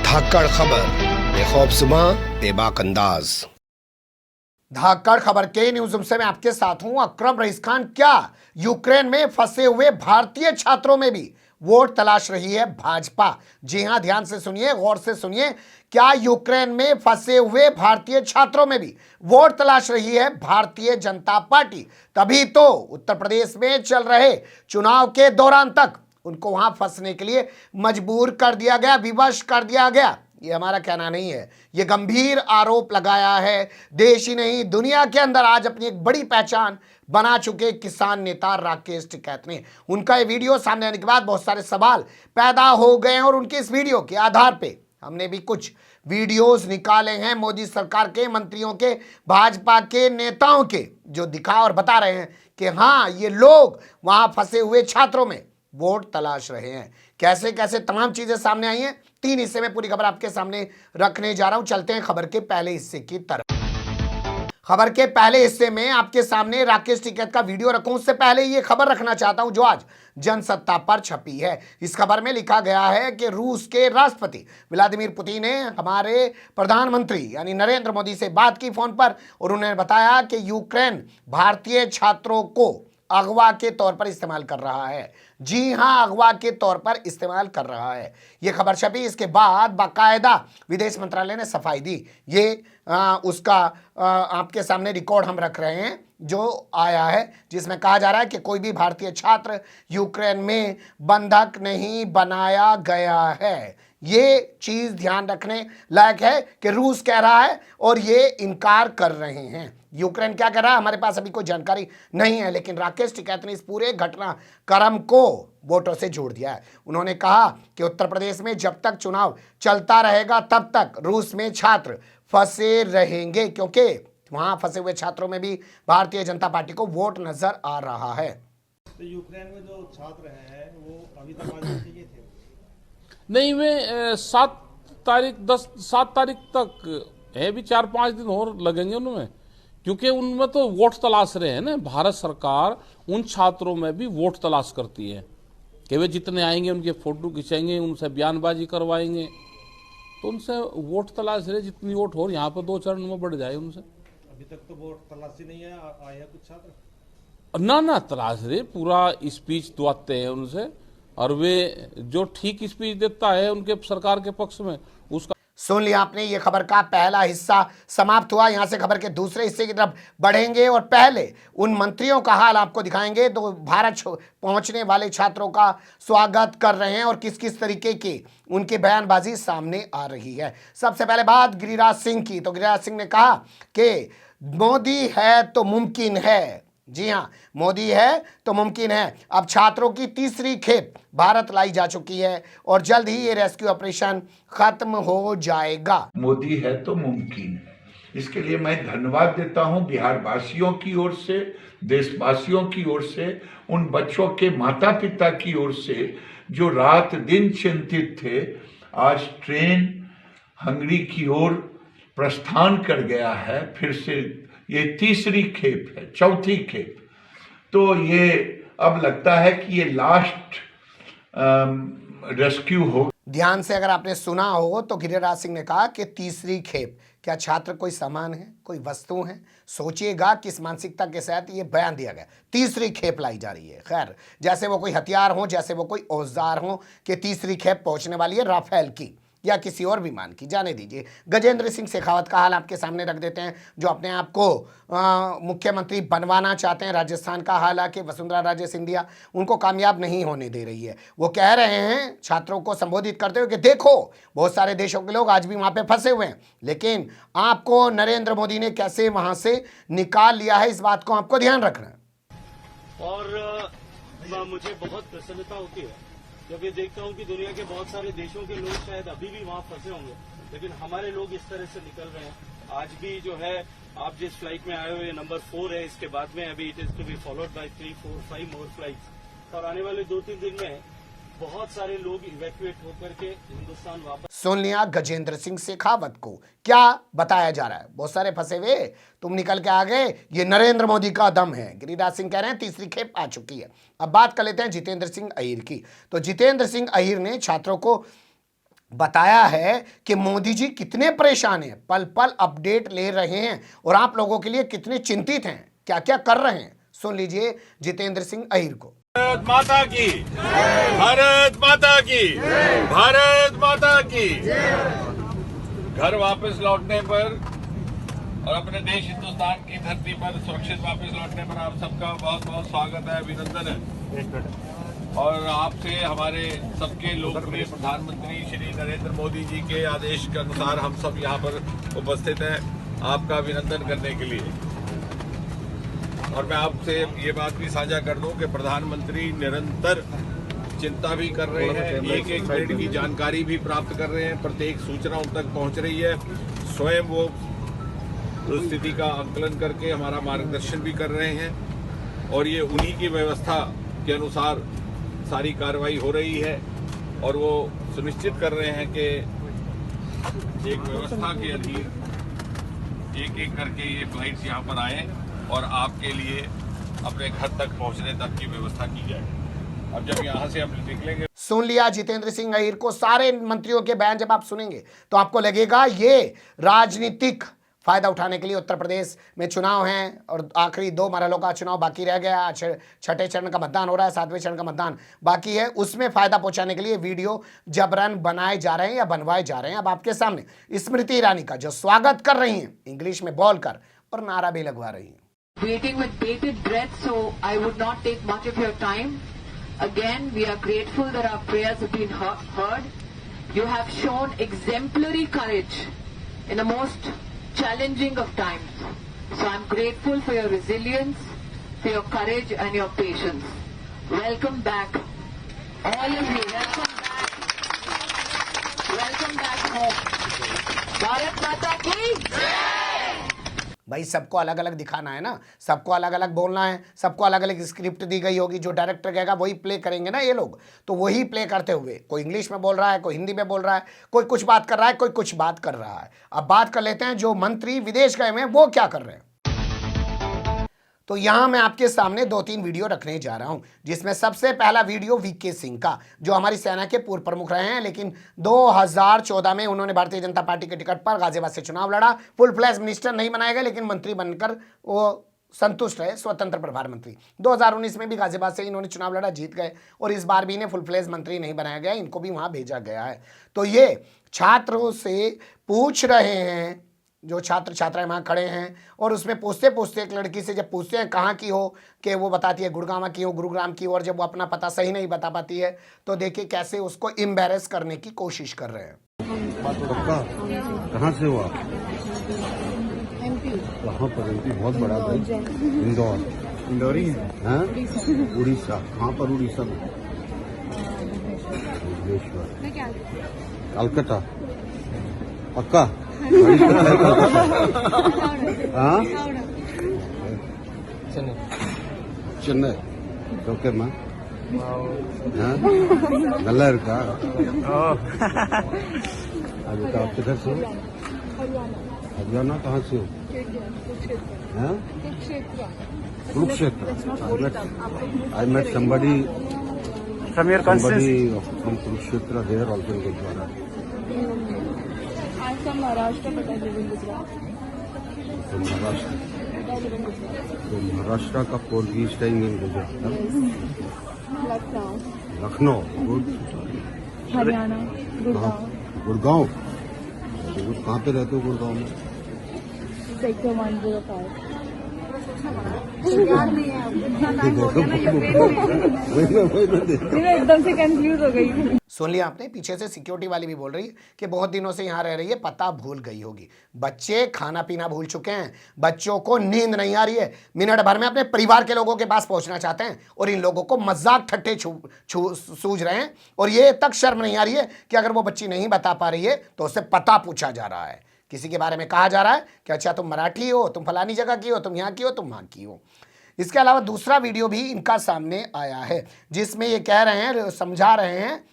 धाकड़ खबर, बेखौफज़ुबां, बेबाक अंदाज। धाकड़ खबर के न्यूज़ रूम से मैं आपके साथ हूं अकरम रईस खान। क्या यूक्रेन में फंसे हुए भारतीय छात्रों में भी वोट तलाश रही है भाजपा? जी हां, ध्यान से सुनिए, गौर से सुनिए। क्या यूक्रेन में फंसे हुए भारतीय छात्रों में भी वोट तलाश रही है भारतीय जनता पार्टी? तभी तो उत्तर प्रदेश में चल रहे चुनाव के दौरान तक उनको वहां फंसने के लिए मजबूर कर दिया गया, विवश कर दिया गया। ये हमारा कहना नहीं है, ये गंभीर आरोप लगाया है देश ही नहीं दुनिया के अंदर आज अपनी एक बड़ी पहचान बना चुके किसान नेता राकेश टिकैत ने। उनका ये वीडियो सामने आने के बाद बहुत सारे सवाल पैदा हो गए हैं और उनके इस वीडियो के आधार पे हमने भी कुछ वीडियोस निकाले हैं मोदी सरकार के मंत्रियों के, भाजपा के नेताओं के, जो दिखा और बता रहे हैं कि हाँ, ये लोग वहां फंसे हुए छात्रों में वोट तलाश रहे हैं। कैसे कैसे तमाम चीजें सामने आई हैं, 3 हिस्से में पूरी खबर आपके सामने रखने जा रहा हूं। चलते हैं खबर के पहले हिस्से की तरफ। खबर के पहले हिस्से में आपके सामने राकेश टिकैत का वीडियो रखूं, उससे पहले ये खबर रखना चाहता हूं जो आज जनसत्ता पर छपी है। इस खबर में लिखा गया है कि रूस के राष्ट्रपति व्लादिमीर पुतिन ने हमारे प्रधानमंत्री यानी नरेंद्र मोदी से बात की फोन पर और उन्होंने बताया कि यूक्रेन भारतीय छात्रों को अगवा के तौर पर इस्तेमाल कर रहा है। जी हां, अगवा के तौर पर इस्तेमाल कर रहा है। यह खबर छपी, इसके बाद बाकायदा विदेश मंत्रालय ने सफाई दी। ये उसका आपके सामने रिकॉर्ड हम रख रहे हैं जो आया है, जिसमें कहा जा रहा है कि कोई भी भारतीय छात्र यूक्रेन में बंधक नहीं बनाया गया है। ये चीज ध्यान रखने लायक है कि रूस कह रहा है और ये इनकार कर रहे हैं। यूक्रेन क्या कर रहा है हमारे पास अभी कोई जानकारी नहीं है, लेकिन राकेश टिकैत ने इस पूरे घटनाक्रम को वोटों से जोड़ दिया है। उन्होंने कहा कि उत्तर प्रदेश में जब तक चुनाव चलता रहेगा तब तक रूस में छात्र फंसे रहेंगे, क्योंकि वहां फंसे हुए छात्रों में भी भारतीय जनता पार्टी को वोट नजर आ रहा है। तो यूक्रेन में जो छात्र हैं वो अभी तक आ जाने चाहिए थे? नहीं, वे 7 तारीख तक है, भी 4-5 दिन और लगेंगे उनमें, क्योंकि उनमें तो वोट तलाश रहे हैं ना। भारत सरकार उन छात्रों में भी वोट तलाश करती है कि वे जितने आएंगे उनके फोटो खिंचाएंगे, उनसे बयानबाजी करवाएंगे, तो उनसे वोट तलाश रहे। जितनी वोट हो यहाँ पर 2 चरण में बढ़ जाए उनसे। अभी तक तो वोट तलाशी नहीं है, आए हैं कुछ छात्र? ना तलाश रहे, पूरा स्पीच दुआते हैं उनसे, और वे जो ठीक स्पीच देता है उनके सरकार के पक्ष में उसका। सुन लिया आपने, ये खबर का पहला हिस्सा समाप्त हुआ। यहां से खबर के दूसरे हिस्से की तरफ बढ़ेंगे और पहले उन मंत्रियों का हाल आपको दिखाएंगे तो भारत पहुंचने वाले छात्रों का स्वागत कर रहे हैं और किस किस तरीके की उनकी बयानबाजी सामने आ रही है। सबसे पहले बात गिरिराज सिंह की, तो गिरिराज सिंह ने कहा कि मोदी है तो मुमकिन है। जी हां, मोदी है तो मुमकिन है। अब छात्रों की तीसरी खेप भारत लाई जा चुकी है और जल्द ही ये रेस्क्यू ऑपरेशन खत्म हो जाएगा। मोदी है तो मुमकिन है, इसके लिए मैं धन्यवाद देता हूं बिहार वासियों की ओर से, देशवासियों की ओर से, उन बच्चों के माता पिता की ओर से जो रात दिन चिंतित थे। आज ट्रेन हंगरी की ओर प्रस्थान कर गया है, फिर से ये तीसरी खेप है, चौथी खेप। तो ये अब लगता है कि ये लास्ट रेस्क्यू हो। ध्यान से अगर आपने सुना हो तो गिरिराज सिंह ने कहा कि तीसरी खेप। क्या छात्र कोई सामान है, कोई वस्तु है? सोचिएगा किस मानसिकता के साथ ये बयान दिया गया। तीसरी खेप लाई जा रही है, खैर जैसे वो कोई हथियार हो, जैसे वो कोई औजार हो कि तीसरी खेप पहुंचने वाली है राफेल की या किसी और विमान की, जाने दीजिए। गजेंद्र सिंह शेखावत का हाल आपके सामने रख देते हैं, जो अपने आप को मुख्यमंत्री बनवाना चाहते हैं राजस्थान का। हालांकि वसुंधरा राजे सिंधिया उनको कामयाब नहीं होने दे रही है। वो कह रहे हैं छात्रों को संबोधित करते हुए कि देखो, बहुत सारे देशों के लोग आज भी वहां पे फंसे हुए हैं, लेकिन आपको नरेंद्र मोदी ने कैसे वहां से निकाल लिया है, इस बात को आपको ध्यान रखना है। और मुझे बहुत प्रसन्नता होती है जब ये देखता हूँ कि दुनिया के बहुत सारे देशों के लोग शायद अभी भी वहाँ फंसे होंगे, लेकिन हमारे लोग इस तरह से निकल रहे हैं। आज भी जो है, आप जिस फ्लाइट में आए हुए नंबर 4 है, इसके बाद में अभी it is to be followed by 3, 4, 5 more flights, और आने वाले 2-3 दिन में बहुत सारे लोग इवैक्यूएट होकर के हिंदुस्तान वापस। सुन लिया गजेंद्र सिंह शेखावत को क्या बताया जा रहा है। बहुत सारे फंसे हुए, तुम निकल के आ गए, ये नरेंद्र मोदी का दम है। गिरिराज सिंह कह रहे हैं तीसरी खेप आ चुकी है। अब बात कर लेते हैं जितेंद्र सिंह अहीर की। तो जितेंद्र सिंह अहीर ने छात्रों को बताया है कि मोदी जी कितने परेशान हैं, पल पल अपडेट ले रहे हैं और आप लोगों के लिए कितने चिंतित हैं, क्या क्या कर रहे हैं। सुन लीजिए जितेंद्र सिंह अहीर को। भारत माता की, भारत माता की, भारत माता की। घर वापस लौटने पर और अपने देश हिंदुस्तान की धरती पर सुरक्षित वापस लौटने पर आप सबका बहुत बहुत स्वागत है, अभिनंदन है। और आपसे हमारे सबके लोकप्रिय प्रधानमंत्री श्री नरेंद्र मोदी जी के आदेश के अनुसार हम सब यहाँ पर उपस्थित हैं आपका अभिनंदन करने के लिए। और मैं आपसे ये बात भी साझा कर दूं कि प्रधानमंत्री निरंतर चिंता भी कर रहे हैं, एक एक मिनट की जानकारी भी प्राप्त कर रहे हैं, प्रत्येक सूचना उन तक पहुंच रही है। स्वयं वो स्थिति का आकलन करके हमारा मार्गदर्शन भी कर रहे हैं और ये उन्हीं की व्यवस्था के अनुसार सारी कार्रवाई हो रही है और वो सुनिश्चित कर रहे हैं कि एक व्यवस्था के अधीन एक एक करके ये फ्लाइट्स यहाँ पर आए और आपके लिए अपने घर तक पहुँचने तक की व्यवस्था की जाए। अब जब यहाँ से हम निकलेंगे। सुन लिया जितेंद्र सिंह अहीर को। सारे मंत्रियों के बयान जब आप सुनेंगे तो आपको लगेगा ये राजनीतिक फायदा उठाने के लिए उत्तर प्रदेश में चुनाव हैं और आखिरी 2 मरहलों का चुनाव बाकी रह गया। छठे चरण का मतदान हो रहा है, 7वें चरण का मतदान बाकी है। उसमें फायदा पहुंचाने के लिए वीडियो जबरन बनाए जा रहे हैं या बनवाए जा रहे हैं। अब आपके सामने स्मृति ईरानी का जो स्वागत कर रही हैं इंग्लिश में बोलकर और नारा भी लगवा रही हैं। Waiting with bated breath, so I would not take much of your time. Again, we are grateful that our prayers have been heard. You have shown exemplary courage in the most challenging of times. So I'm grateful for your resilience, for your courage and your patience. Welcome back. All of you, welcome back. Welcome back home. Bharat Mata ki Jai! भाई सबको अलग अलग दिखाना है ना, सबको अलग अलग बोलना है, सबको अलग अलग स्क्रिप्ट दी गई होगी, जो डायरेक्टर कहेगा वही प्ले करेंगे ना ये लोग। तो वही प्ले करते हुए कोई इंग्लिश में बोल रहा है, कोई हिंदी में बोल रहा है, कोई कुछ बात कर रहा है, कोई कुछ बात कर रहा है। अब बात कर लेते हैं जो मंत्री विदेश गए हुए हैं वो क्या कर रहे हैं। तो यहां मैं आपके सामने 2-3 वीडियो रखने जा रहा हूं, जिसमें सबसे पहला वीडियो वीके सिंह का, जो हमारी सेना के पूर्व प्रमुख रहे हैं, लेकिन 2014 में उन्होंने भारतीय जनता पार्टी के टिकट पर गाजियाबाद से चुनाव लड़ा। फुल फ्लैश मिनिस्टर नहीं बनाए गए, लेकिन मंत्री बनकर वो संतुष्ट रहे, स्वतंत्र प्रभार मंत्री। 2019 में भी गाजियाबाद से इन्होंने चुनाव लड़ा, जीत गए और इस बार भी इन्हें फुल फ्लैश मंत्री नहीं बनाया गया, इनको भी वहां भेजा गया है। तो ये छात्रों से पूछ रहे हैं, जो छात्र छात्राएं वहाँ खड़े हैं, और उसमें पूछते पूछते एक लड़की से जब पूछते हैं कहाँ की हो, कि वो बताती है गुड़गांव की हो, गुरुग्राम की हो, और जब वो अपना पता सही नहीं बता पाती है तो देखिए कैसे उसको एम्बैरेस करने की कोशिश कर रहे हैं। कहाँ से हो आप? MP। कहाँ पर? MP बहुत बड़ा भाई। इंदौर। इंदौरी है? उड़ीसा। कहाँ पर उड़ीसा में? भुवनेश्वर। कलकत्ता। पक्का? हाँ? चेन्नई। ओके माँ। नल्ला का। अभी तो आप किधर से हो? हरियाणा। कहाँ से हो? Kurukshetra. I met somebody from Kurukshetra there also in Gurdwara. I'm from Maharashtra, but I live in Gujarat. From Maharashtra. So Maharashtra का Porgi is staying in Gujarat. Lucknow. Lucknow. Good. Haryana. Gurgaon. Gurgaon. कहाँ पे रहते हो गुड़गांव में? Sector 105. एकदम से confuse हो गई। सुन लिया आपने, पीछे से सिक्योरिटी वाली भी बोल रही है कि बहुत दिनों से यहाँ रह रही है, पता भूल गई होगी। बच्चे खाना पीना भूल चुके हैं, बच्चों को नींद नहीं आ रही है, मिनट भर में अपने परिवार के लोगों के पास पहुंचना चाहते हैं और इन लोगों को मजाक ठट्ठे सूझ रहे हैं। और ये तक शर्म नहीं आ रही है कि अगर वो बच्ची नहीं बता पा रही है तो उससे पता पूछा जा रहा है, किसी के बारे में कहा जा रहा है कि अच्छा तुम मराठी हो, तुम फलानी जगह की हो, तुम यहाँ की हो, तुम वहाँ की हो। इसके अलावा दूसरा वीडियो भी इनका सामने आया है, जिसमें ये कह रहे हैं, समझा रहे हैं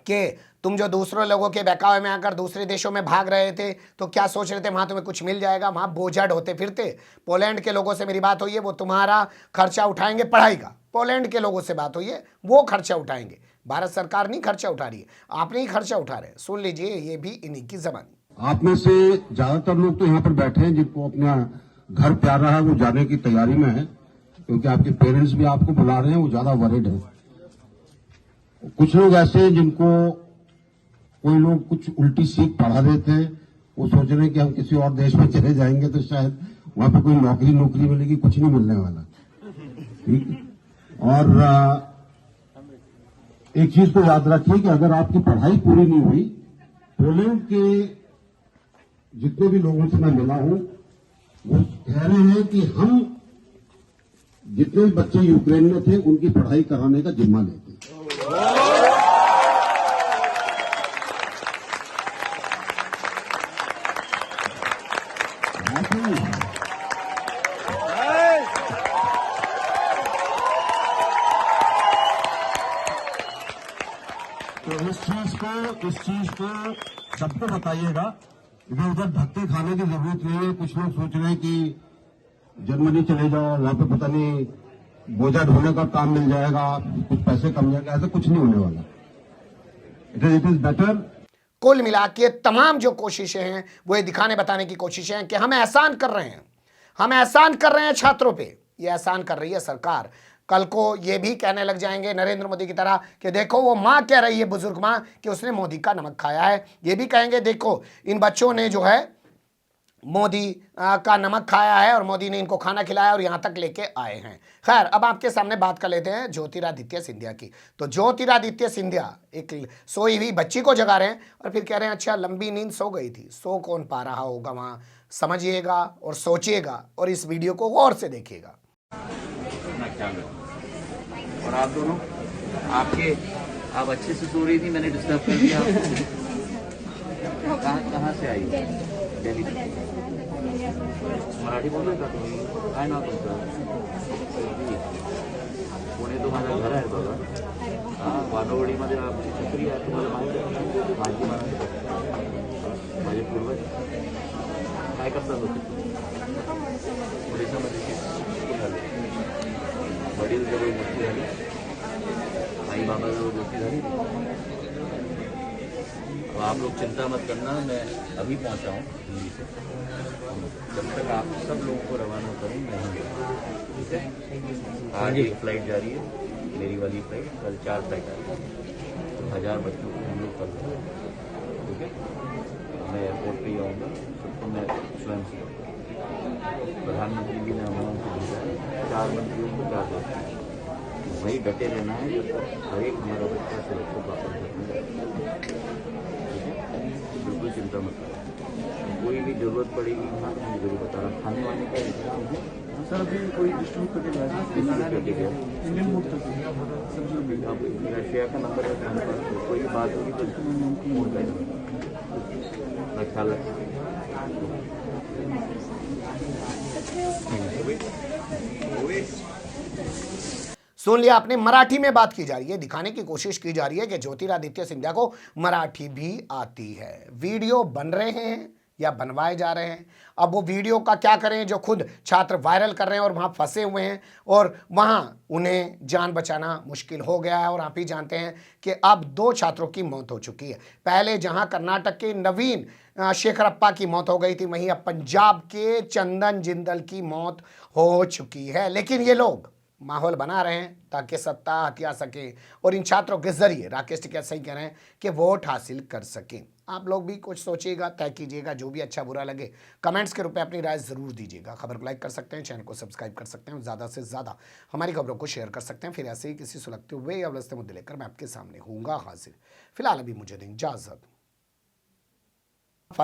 कि तुम जो दूसरों लोगों के बहकावे में आकर दूसरे देशों में भाग रहे थे तो क्या सोच रहे थे वहां तुम्हें कुछ मिल जाएगा, वहां बोझा ढोते फिरते। पोलैंड के लोगों से मेरी बात हुई है, वो तुम्हारा खर्चा उठाएंगे पढ़ाई का। पोलैंड के लोगों से बात हुई है, वो खर्चा उठाएंगे। भारत सरकार नहीं खर्चा उठा रही है, आपने ही खर्चा उठा रहे हैं। सुन लीजिए, ये भी इन्हीं की जबानी। आप में से ज्यादातर लोग तो यहाँ पर बैठे हैं जिनको अपना घर प्यारा है, वो जाने की तैयारी में है, क्योंकि आपके पेरेंट्स भी आपको बुला रहे हैं, वो ज्यादा वरिड है। कुछ लोग ऐसे हैं जिनको कोई लोग कुछ उल्टी सीख पढ़ा देते हैं, वो सोच रहे हैं कि हम किसी और देश में चले जाएंगे तो शायद वहां पे कोई नौकरी मिलेगी, कुछ नहीं मिलने वाला। ठीक। और एक चीज को याद रखिए कि अगर आपकी पढ़ाई पूरी नहीं हुई, पोलैंड के जितने भी लोगों से मैं मिला हूं वो कह रहे हैं कि हम जितने भी बच्चे यूक्रेन में थे उनकी पढ़ाई कराने का जिम्मा लेते हैं। तो इस चीज को सबको बताइएगा। इधर उधर धक्के खाने की जरूरत नहीं है। कुछ लोग सोच रहे हैं कि जर्मनी चले जाओ, वहां पे पता नहीं बोझा ढोने का काम मिल जाएगा, कुछ पैसे कम जाएगा, ऐसा कुछ नहीं होने वाला। It is better. कुल मिला के तमाम जो कोशिशें हैं वो ये दिखाने बताने की कोशिशें हैं कि हम एहसान कर रहे हैं, हम एहसान कर रहे हैं छात्रों पे। ये एहसान कर रही है सरकार। कल को ये भी कहने लग जाएंगे नरेंद्र मोदी की तरह कि देखो वो माँ कह रही है, बुजुर्ग माँ, कि उसने मोदी का नमक खाया है। ये भी कहेंगे देखो इन बच्चों ने जो है मोदी का नमक खाया है और मोदी ने इनको खाना खिलाया और यहाँ तक लेके आए हैं। खैर, अब आपके सामने बात कर लेते हैं ज्योतिरादित्य सिंधिया की। तो ज्योतिरादित्य सिंधिया एक सोई हुई बच्ची को जगा रहे हैं और फिर कह रहे हैं अच्छा लंबी नींद सो गई थी। सो कौन पा रहा होगा वहाँ, समझिएगा और सोचिएगा और इस वीडियो को गौर से देखिएगा। और आप दोनों आप अच्छे से सो रही थी, मैंने डिस्टर्ब कर दिया आपको। कहाँ से आई? दिल्ली। मराठी बोल रहे का तुम्ही? काय नाव तुमचं? पुणे तुम्हाला घर आहे बघा। हां, वानवडीमध्ये आमची छत्री आहे, तुम्हाला माहिती आहे? माझी माझे पूर्वज काय करतात होते? ओडिशामध्ये शिक्षक झाले, वडील जवळ मोठी झाली, आई बाबा जवळ मोठी झाली। तो आप लोग चिंता मत करना, मैं अभी पहुंचा हूँ दिल्ली से। जब तक आप सब लोगों को रवाना करूँ नहीं, ठीक है? आज एक फ्लाइट जा रही है, मेरी वाली फ्लाइट, कल 4 फ्लाइट आ रही है। तो 1000 बच्चों को हम लोग कर दें, ठीक है? मैं एयरपोर्ट पे ही आऊँगा, सबको मैं स्वयं से। प्रधानमंत्री जी ने हमारे उनको भेजा है, 4 मंत्रियों को 4 दोस्त, वही डटे रहना है जब तक हर एक हमारा बच्चा सुरक्षित वापस रखना है। बिल्कुल चिंता मत करो, कोई भी जरूरत पड़ेगी वहाँ तो मुझे जरूर बताना। खाने वाने का इंतजाम है सर? अभी कोई डिस्ट्रीब्यूट करके गया इंडियन फूड तक अब रशिया का नंबर है हमारे पास, तो कोई बात होगी तो फोन करेगा। मैं ख्याल रखता सुन लिया आपने, मराठी में बात की जा रही है, दिखाने की कोशिश की जा रही है कि ज्योतिरादित्य सिंधिया को मराठी भी आती है। वीडियो बन रहे हैं या बनवाए जा रहे हैं। अब वो वीडियो का क्या करें जो खुद छात्र वायरल कर रहे हैं और वहाँ फंसे हुए हैं और वहाँ उन्हें जान बचाना मुश्किल हो गया है। और आप ही जानते हैं कि अब 2 छात्रों की मौत हो चुकी है। पहले जहाँ कर्नाटक के नवीन शेखरप्पा की मौत हो गई थी, वहीं अब पंजाब के चंदन जिंदल की मौत हो चुकी है। लेकिन ये लोग माहौल बना रहे हैं ताकि सत्ता हथिया सके और इन छात्रों के जरिए, राकेश टिकैत सही कह रहे हैं, कि वोट हासिल कर सकें। आप लोग भी कुछ सोचिएगा, तय कीजिएगा, जो भी अच्छा बुरा लगे कमेंट्स के रूप में अपनी राय जरूर दीजिएगा। खबर को लाइक कर सकते हैं, चैनल को सब्सक्राइब कर सकते हैं, ज़्यादा से ज़्यादा हमारी खबरों को शेयर कर सकते हैं। फिर ऐसे ही किसी सुलगते हुए या उलझते मुद्दे लेकर मैं आपके सामने होऊंगा हाजिर। फिलहाल अभी मुझे दें इजाज़त।